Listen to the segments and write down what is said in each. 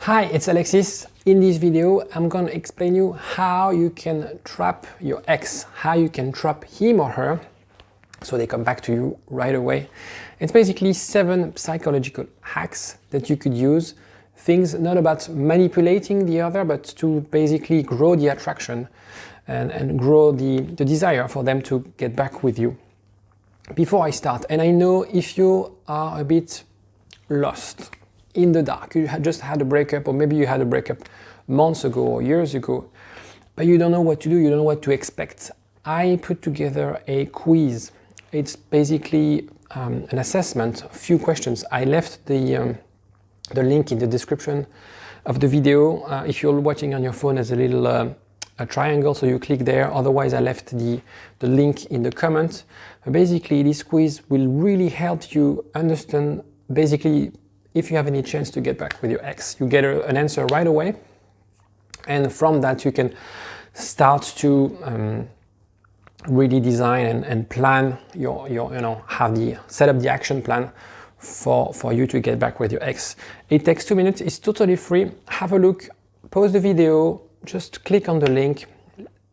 Hi, it's Alexis. In this video, I'm going to explain you how you can trap your ex, how you can trap him or her so they come back to you right away. It's basically 7 psychological hacks that you could use. Things not about manipulating the other, but to basically grow the attraction and grow the desire for them to get back with you. Before I start, and I know if you are a bit lost, in the dark, you had just had a breakup, or maybe you had a breakup months ago or years ago, but you don't know what to do, you don't know what to expect. I put together a quiz. It's basically an assessment, a few questions. I left the link in the description of the video. If you're watching on your phone, there's a little a triangle, so you click there. Otherwise, I left the link in the comment. Basically, this quiz will really help you understand basically if you have any chance to get back with your ex. You get an answer right away, and from that you can start to really design and plan your set up the action plan for you to get back with your ex. It takes 2 minutes. It's totally free. Have a look, pause the video, just click on the link,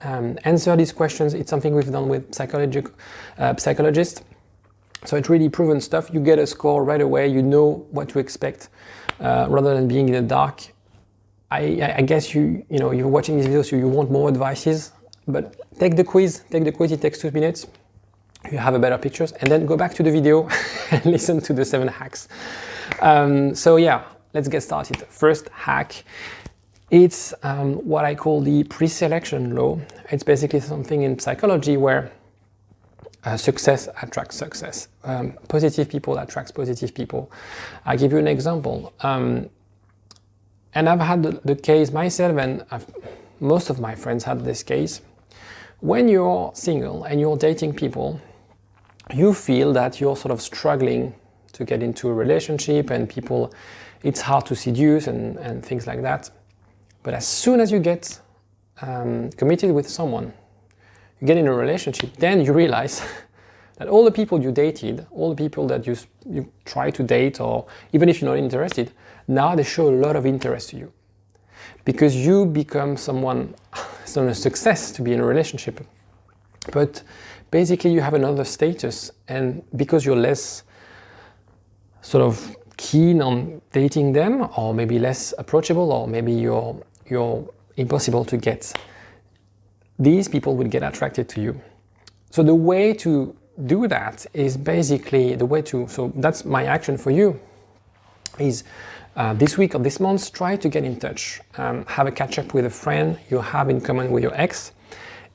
answer these questions. It's something we've done with psychologists. So it's really proven stuff. You get a score right away. You know what to expect rather than being in the dark. I guess you're watching this video, so you want more advices. But take the quiz. It takes 2 minutes. You have a better pictures, and then go back to the video and listen to the 7 hacks. So yeah, let's get started. First hack. It's what I call the pre-selection law. It's basically something in psychology where success attracts success. Positive people attracts positive people. I'll give you an example. And I've had the case myself, and most of my friends had this case. When you're single and you're dating people, you feel that you're sort of struggling to get into a relationship, and people, it's hard to seduce and things like that. But as soon as you get committed with someone, you get in a relationship, then you realize that all the people you dated, all the people that you try to date, or even if you're not interested, now they show a lot of interest to you. Because you become someone, it's not a success to be in a relationship, but basically you have another status, and because you're less sort of keen on dating them, or maybe less approachable, or maybe you're impossible to get, these people will get attracted to you. So the way to do that is basically so that's my action for you, is this week or this month, try to get in touch, have a catch up with a friend you have in common with your ex,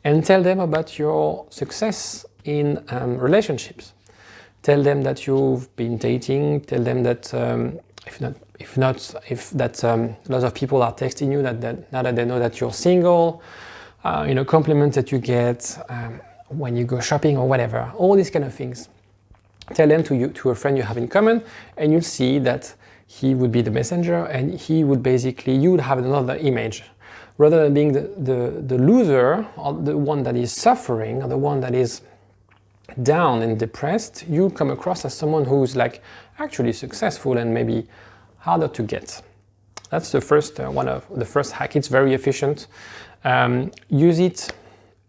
and tell them about your success in relationships. Tell them that you've been dating, tell them that if lots of people are texting you that now that they know that you're single, compliments that you get when you go shopping or whatever, all these kind of things. Tell them to a friend you have in common, and you'll see that he would be the messenger, and you would have another image. Rather than being the loser, or the one that is suffering, or the one that is down and depressed, you come across as someone who's like actually successful and maybe harder to get. That's the first one of the first hack. It's very efficient. Use it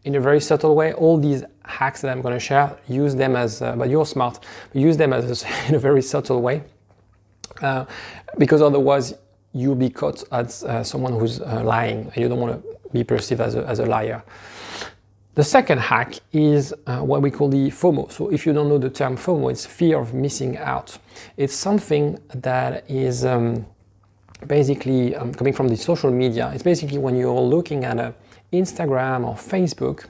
in a very subtle way. All these hacks that I'm going to share, use them as, but you're smart, use them as in a very subtle way, because otherwise you'll be caught as someone who's lying, and you don't want to be perceived as a liar. The second hack is what we call the FOMO. So if you don't know the term FOMO, it's fear of missing out. It's something that is basically coming from the social media. It's basically when you're looking at Instagram or Facebook,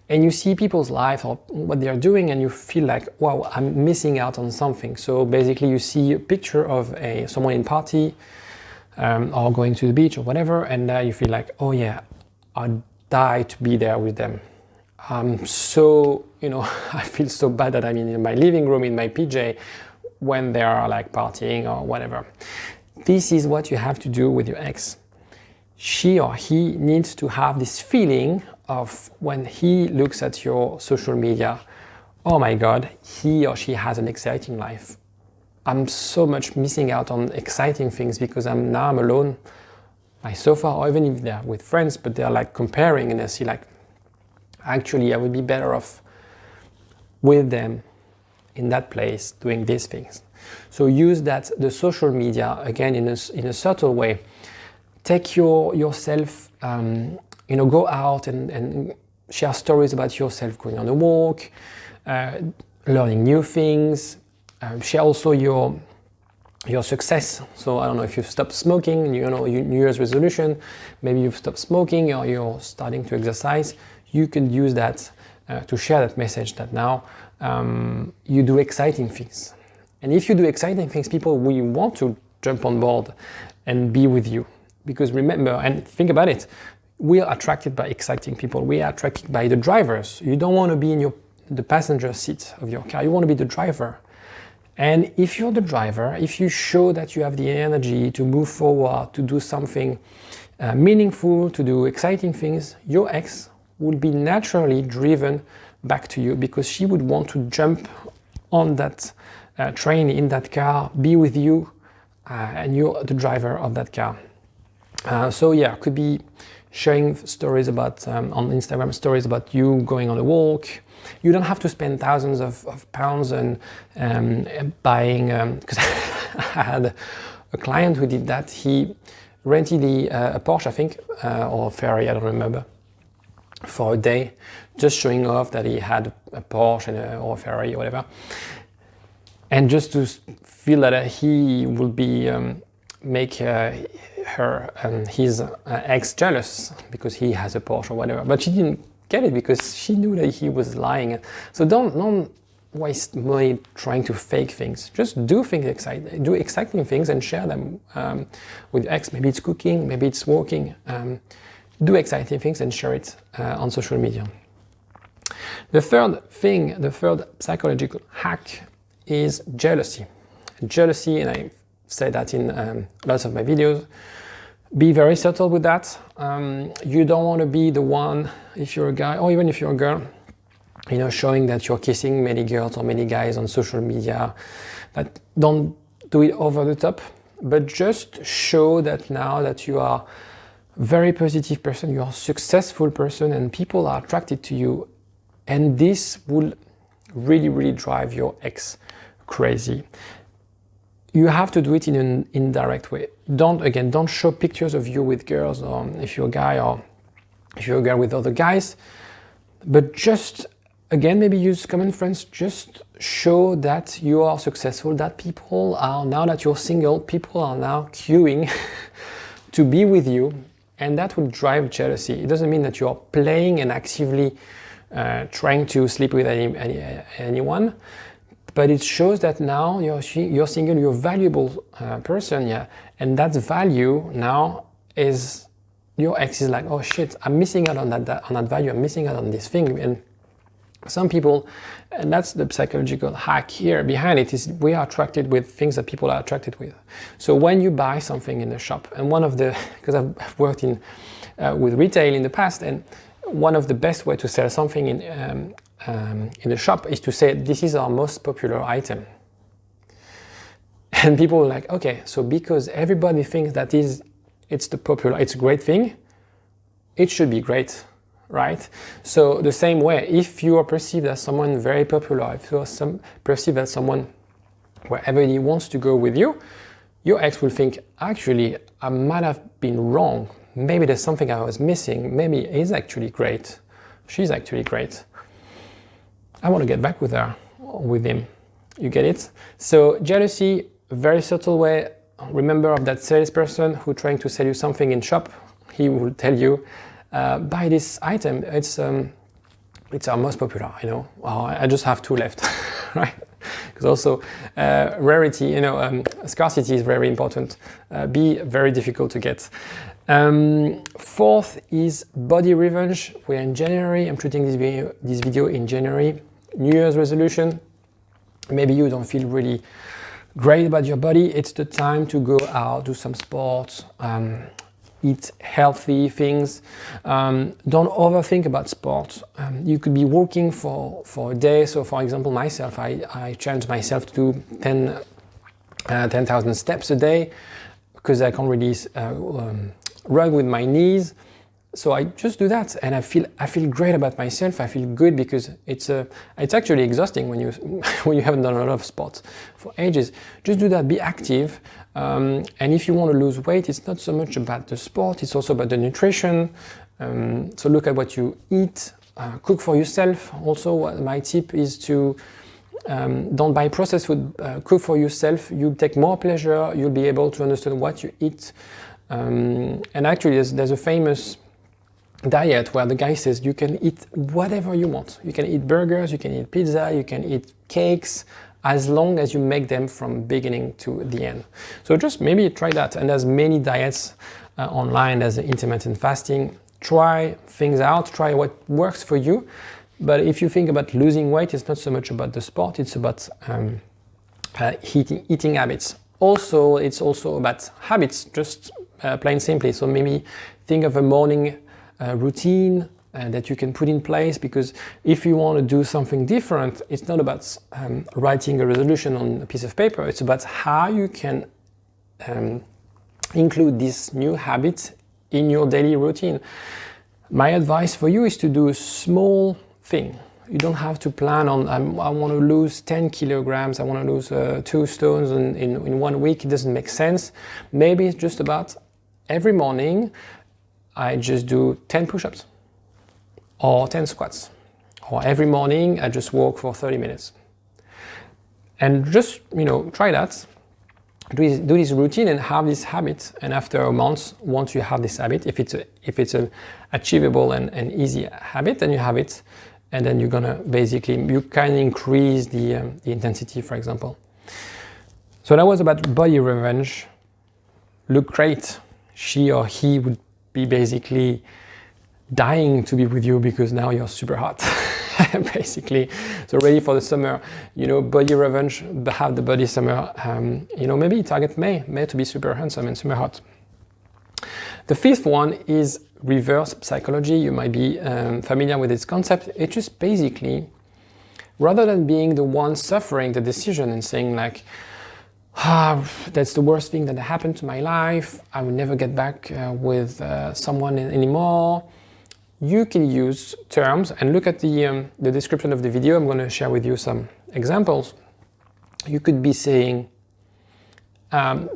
and you see people's life or what they are doing, and you feel like, wow, I'm missing out on something. So basically you see a picture of someone in party or going to the beach or whatever, and you feel like, oh yeah, I'd die to be there with them. So, I feel so bad that I'm in my living room in my PJ when they are like partying or whatever. This is what you have to do with your ex. She or he needs to have this feeling of when he looks at your social media, oh my God, he or she has an exciting life. I'm so much missing out on exciting things because I'm alone by so far, or even if they're with friends, but they're like comparing and they see like, actually I would be better off with them in that place doing these things. So use that, the social media, again, in a subtle way. Take yourself, go out and share stories about yourself, going on a walk, learning new things. Share also your success. So I don't know if you've stopped smoking, New Year's resolution, maybe you've stopped smoking or you're starting to exercise. You can use that to share that message that now you do exciting things. And if you do exciting things, people will want to jump on board and be with you. Because remember, and think about it, we are attracted by exciting people. We are attracted by the drivers. You don't want to be in the passenger seat of your car. You want to be the driver. And if you're the driver, if you show that you have the energy to move forward, to do something meaningful, to do exciting things, your ex will be naturally driven back to you because she would want to jump on that train, in that car, be with you, and you're the driver of that car. So yeah, could be sharing stories about, on Instagram, stories about you going on a walk. You don't have to spend thousands of pounds and buying, because I had a client who did that. He rented a Porsche, I think, or a Ferrari, I don't remember, for a day, just showing off that he had a Porsche or a Ferrari or whatever. And just to feel that he will be make his ex jealous because he has a Porsche or whatever. But she didn't get it because she knew that he was lying. So don't waste money trying to fake things. Just do exciting things and share them with your ex. Maybe it's cooking, maybe it's walking. Do exciting things and share it on social media. The third psychological hack is jealousy. Jealousy, and I say that in lots of my videos, be very subtle with that. You don't want to be the one, if you're a guy, or even if you're a girl, showing that you're kissing many girls or many guys on social media. That don't do it over the top, but just show that now that you are a very positive person, you're a successful person, and people are attracted to you. And this will really, really drive your ex crazy. You have to do it in an indirect way. Don't show pictures of you with girls, or if you're a guy, or if you're a girl with other guys, but just, again, maybe use common friends. Just show that you are successful, that people are, now that you're single, people are now queuing to be with you, and that will drive jealousy. It doesn't mean that you're playing and actively trying to sleep with anyone, but it shows that now you're single, you're a valuable person, yeah, and that value now is, your ex is like, oh shit, I'm missing out on that value, I'm missing out on this thing. And some people, and that's the psychological hack here behind it, is we are attracted with things that people are attracted with. So when you buy something in the shop, and because I've worked with retail in the past, and one of the best way to sell something in the shop is to say, this is our most popular item. And people are like, okay, so because everybody thinks that it's a great thing, it should be great, right? So the same way, if you are perceived as someone very popular, if you are perceived as someone where everybody wants to go with you, your ex will think, actually, I might have been wrong. Maybe there's something I was missing. Maybe he's actually great. She's actually great. I want to get back with her, or with him. You get it? So jealousy, a very subtle way. Remember of that salesperson who trying to sell you something in shop. He will tell you, buy this item. It's our most popular. Oh, I just have 2 left, right? Because also rarity, scarcity is very important. Be very difficult to get. Fourth is body revenge. We're in January. I'm shooting this video in January. New Year's resolution. Maybe you don't feel really great about your body. It's the time to go out, do some sports, eat healthy things. Don't overthink about sports. You could be working for a day. So for example, myself, I challenge myself to do 10,000 steps a day, because I can't really run with my knees. So I just do that, and I feel great about myself. I feel good because it's actually exhausting when you when you haven't done a lot of sports for ages. Just do that. Be active, and if you want to lose weight, it's not so much about the sport. It's also about the nutrition. So look at what you eat. Cook for yourself. Also, my tip is to don't buy processed food. Cook for yourself. You take more pleasure. You'll be able to understand what you eat. And actually, there's a famous diet where the guy says you can eat whatever you want. You can eat burgers, you can eat pizza, you can eat cakes, as long as you make them from beginning to the end. So just maybe try that. And there's many diets online. There's intermittent fasting. Try things out, try what works for you. But if you think about losing weight, it's not so much about the sport, it's about eating habits. Also, it's also about habits, just plain simply. So maybe think of a morning routine that you can put in place, because if you want to do something different, it's not about writing a resolution on a piece of paper. It's about how you can include this new habit in your daily routine. My advice for you is to do a small thing. You don't have to plan on, I want to lose 10 kilograms, I want to lose 2 stones in 1 week. It doesn't make sense. Maybe it's just about every morning I just do 10 push-ups or 10 squats, or every morning I just walk for 30 minutes. And just, try that. Do this routine and have this habit. And after a month, once you have this habit, if it's an achievable and easy habit, then you have it. And then you're gonna you can increase the intensity, for example. So that was about body revenge. Look great. She or he would be basically dying to be with you because now you're super hot. Basically, so ready for the summer, body revenge, have the body summer, maybe target May to be super handsome and super hot. The fifth one is reverse psychology. You might be familiar with this concept. It's just basically, rather than being the one suffering the decision and saying like, that's the worst thing that happened to my life, I will never get back with someone anymore, you can use terms, and look at the description of the video. I'm going to share with you some examples. You could be saying,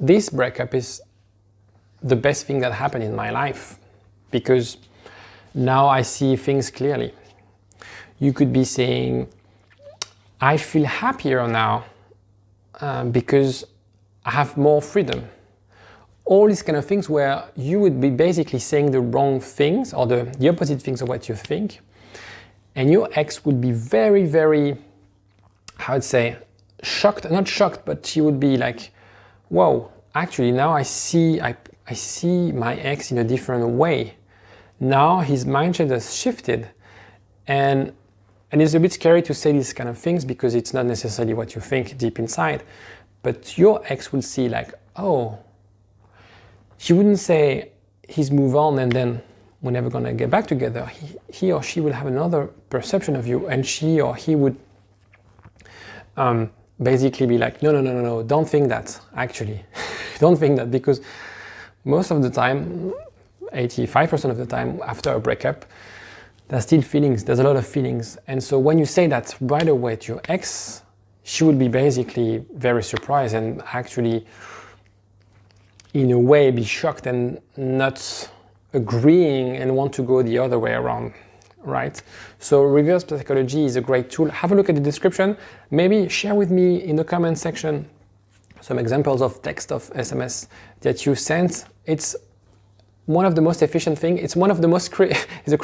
this breakup is the best thing that happened in my life because now I see things clearly. You could be saying, I feel happier now because I have more freedom. All these kind of things where you would be basically saying the wrong things or the opposite things of what you think. And your ex would be very, very, I would say, shocked, not shocked, but she would be like, whoa, actually now I see my ex in a different way. Now his mindset has shifted. And it's a bit scary to say these kind of things because it's not necessarily what you think deep inside. But your ex will see like, oh, she wouldn't say he's moved on and then we're never going to get back together. He or she will have another perception of you, and she or he would basically be like, no, don't think that, actually. Don't think that, because most of the time, 85% of the time after a breakup, there's still feelings, there's a lot of feelings. And so when you say that right away to your ex, she would be basically very surprised and actually in a way be shocked and not agreeing and want to go the other way around, right? So reverse psychology is a great tool. Have a look at the description. Maybe share with me in the comment section some examples of text of SMS that you sent. It's one of the most efficient thing. It's one of the most, the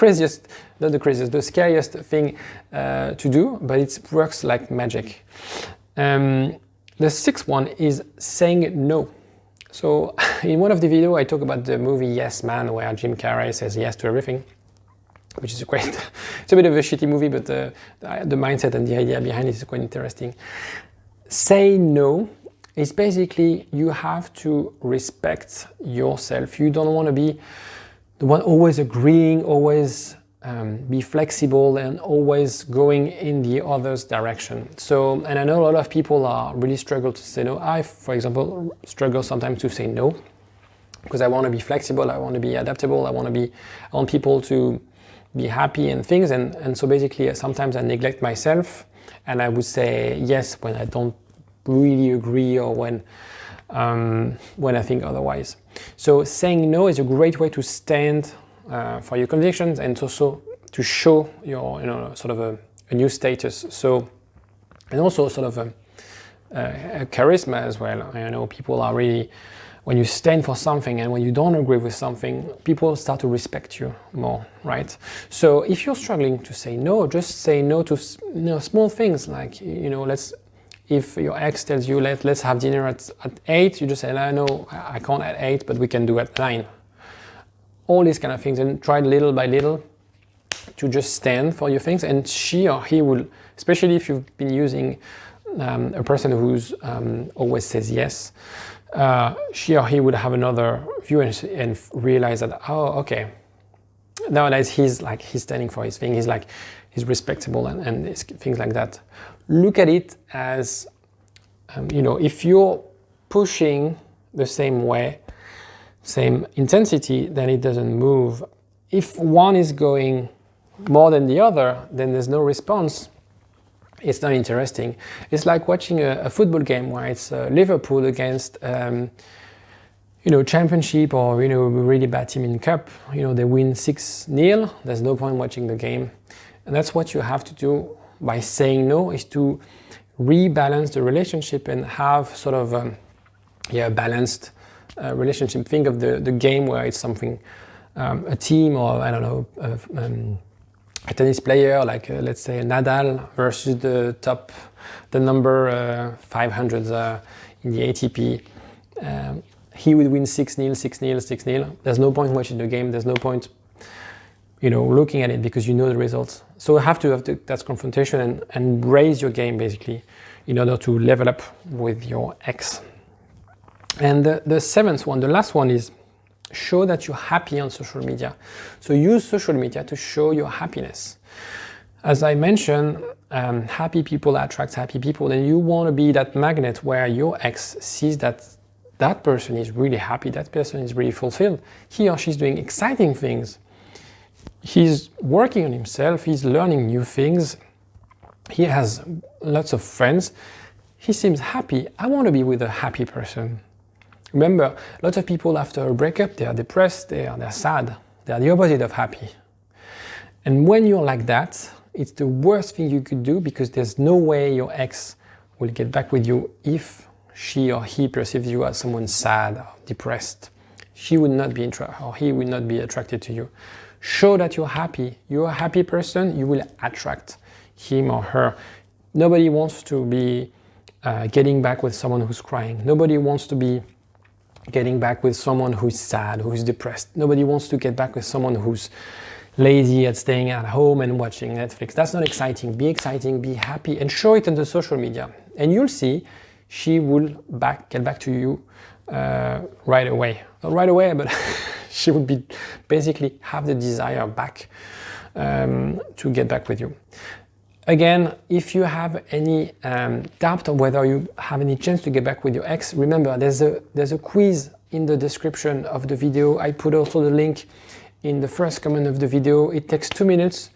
scariest thing to do, but it works like magic. The sixth one is saying no. So in one of the videos, I talk about the movie Yes Man, where Jim Carrey says yes to everything, which is great. It's a bit of a shitty movie, but the mindset and the idea behind it is quite interesting. Say no is basically you have to respect yourself. You don't want to be the one always agreeing, always be flexible and always going in the other's direction. So, and I know a lot of people are really struggle to say no. I, for example, struggle sometimes to say no because I want to be flexible, I want to be adaptable, I want people to be happy and things. And so basically sometimes I neglect myself and I would say yes when I don't really agree or when I think otherwise. So saying no is a great way to stand for your convictions and also to show your, sort of a new status. So, and also sort of a charisma as well. I know people are really, when you stand for something and when you don't agree with something, people start to respect you more, right? So if you're struggling to say no, just say no to small things like, if your ex tells you let's have dinner at 8, you just say no, I can't at 8, but we can do at 9. All these kind of things, and try little by little to just stand for your things, and she or he will, especially if you've been using a person who's always says yes, she or he would have another view and realize that, oh, okay, nowadays he's standing for his thing, he's respectable and things like that. Look at it as, if you're pushing the same way, same intensity, then it doesn't move. If one is going more than the other, then there's no response. It's not interesting. It's like watching a football game where it's Liverpool against, championship or, a really bad team in cup. They win 6-0. There's no point watching the game. And that's what you have to do by saying no, is to rebalance the relationship and have sort of a balanced relationship. Think of the game where it's something, a team or I don't know, a tennis player, like let's say Nadal versus the number 500 in the ATP. He would win 6-0, 6-0, 6-0. There's no point watching the game. There's no point, looking at it because you know the results. So you have to have that confrontation and raise your game basically in order to level up with your ex. And the seventh one, the last one, is show that you're happy on social media. So use social media to show your happiness. As I mentioned, happy people attract happy people, and you want to be that magnet where your ex sees that person is really happy, that person is really fulfilled. He or she's doing exciting things. He's working on himself, he's learning new things, he has lots of friends, he seems happy. I want to be with a happy person. Remember, lots of people after a breakup, they are depressed, they're sad, they are the opposite of happy. And when you're like that, it's the worst thing you could do because there's no way your ex will get back with you if she or he perceives you as someone sad or depressed. She would not be interested, or he would not be attracted to you. Show that you're happy. You're a happy person, you will attract him or her. Nobody wants to be getting back with someone who's crying. Nobody wants to be getting back with someone who's sad, who's depressed. Nobody wants to get back with someone who's lazy at staying at home and watching Netflix. That's not exciting. Be exciting, be happy, and show it on the social media. And you'll see she will get back to you right away. Not right away, but she would be basically have the desire back to get back with you. Again, if you have any doubt on whether you have any chance to get back with your ex, remember there's a quiz in the description of the video. I put also the link in the first comment of the video. It takes 2 minutes.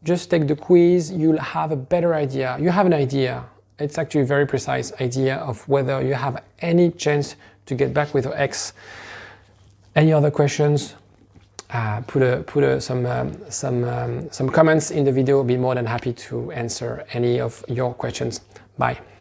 Just take the quiz. You'll have a better idea. You have an idea. It's actually a very precise idea of whether you have any chance to get back with your ex. Any other questions? Put some comments in the video. I'll be more than happy to answer any of your questions. Bye.